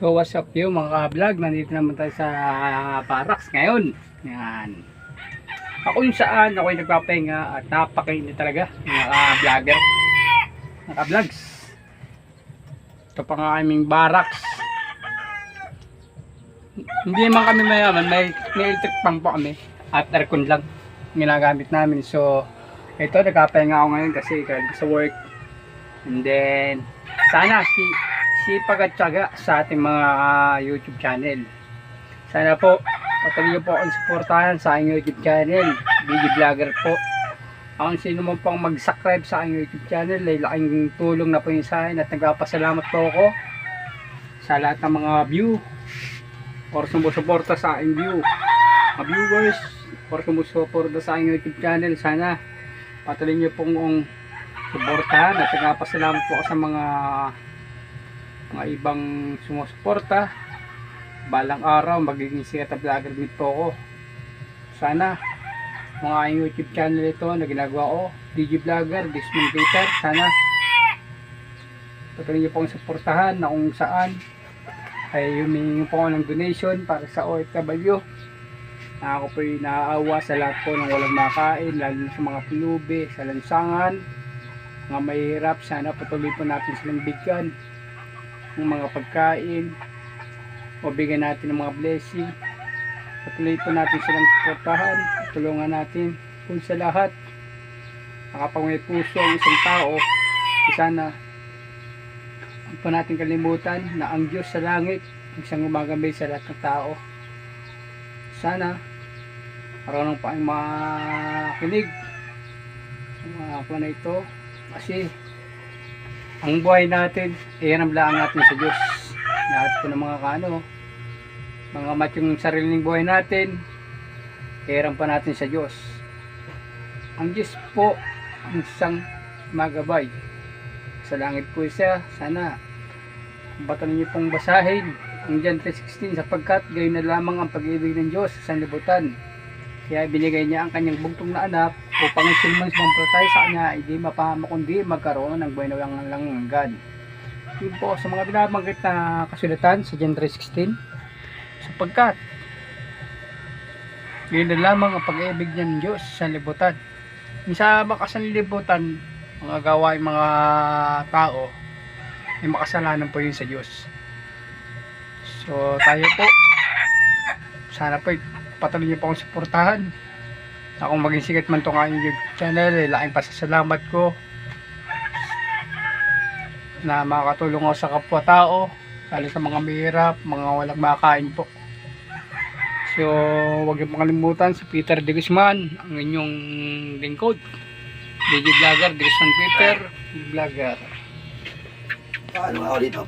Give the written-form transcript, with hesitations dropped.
So what's up you mga ka-vlog, nandito naman tayo sa Barracks ngayon. Yan. Ako yung saan, ako yung nagpapahinga at napakainit talaga mga ka-vlogger, mga ka-vlogs. Ito pa nga aming Barracks. Hindi naman kami mayaman, may electric pump po kami at aircon lang ginagamit namin. So ito, nagpapahinga ako ngayon kasi galing sa work. And then sana sipag at tiyaga sa ating mga YouTube channel. Sana po patuloy niyo po akong suportahan sa aking YouTube channel, Video Vlogger po. Ang sino mo pang mag-subscribe sa aking YouTube channel ay laking tulong na po yun sa akin at nagpapasalamat po ako sa lahat ng mga view or sumusuporta sa aking mga viewers or sumusuporta sa aking YouTube channel. Sana patuloy niyo pong suportahan at nagpapasalamat po ako sa mga ibang sumusuporta. Balang araw magiging sikat na vlogger din po ako. Sana mga YouTube channel ito na ginagawa ko, DJ Vlogger, Desmond Peter, sana patuloy niyo pong suportahan na kung saan ay humingi po ako ng donation para sa OFW na ako po yung naaawa sa lahat po ng walang makain, lalo sa mga pulubi, sa lansangan, mga mahirap. Sana patuloy po natin silang bigyan ng mga pagkain o bigyan natin ng mga blessing. Patuloy po natin silang suportahan, tulungan natin kung sa lahat. Kapag may puso ang isang tao, sana huwag po natin kalimutan na ang Diyos sa langit isang gumagambay sa lahat ng tao. Sana marunong pa ang makinig sa mga ako na ito, kasi ang buhay natin, ihanamlaan natin sa Diyos. Lahat po ng mga matyong sariling buhay natin, iharap pa natin sa Diyos. Ang Diyos po ang isang magabay. Sa langit po siya. Sana patuloy niyo pong basahin ang John 3:16, sapagkat gayon na lamang ang pag-ibig ng Diyos sa sanlibutan. Kaya binigay niya ang kanyang bugtong na anak upang silman sumampalataya sa kanya, hindi mapahama kundi magkaroon ng buhay na walang hanggan. Yun po sa mga binabanggit na kasulatan sa John 3:16, sapagkat gayon na lamang ang pag-ibig ng Diyos sa sanlibutan. Sa makasanlibutan, mga gawain mga tao, ay makasalanan po yun sa Diyos. So tayo po, sana po patuloy niyo po akong suportahan. Akong maging sikat man itong aking YouTube channel, laking pasasalamat ko na makakatulong ako sa kapwa-tao, lalo sa mga mahirap, mga walang makain po. So huwag niyo pong kalimutan si Peter De Guzman, ang inyong lingkod, DJ Vlogger, Desmond Peter Vlogger. Paano ako dito,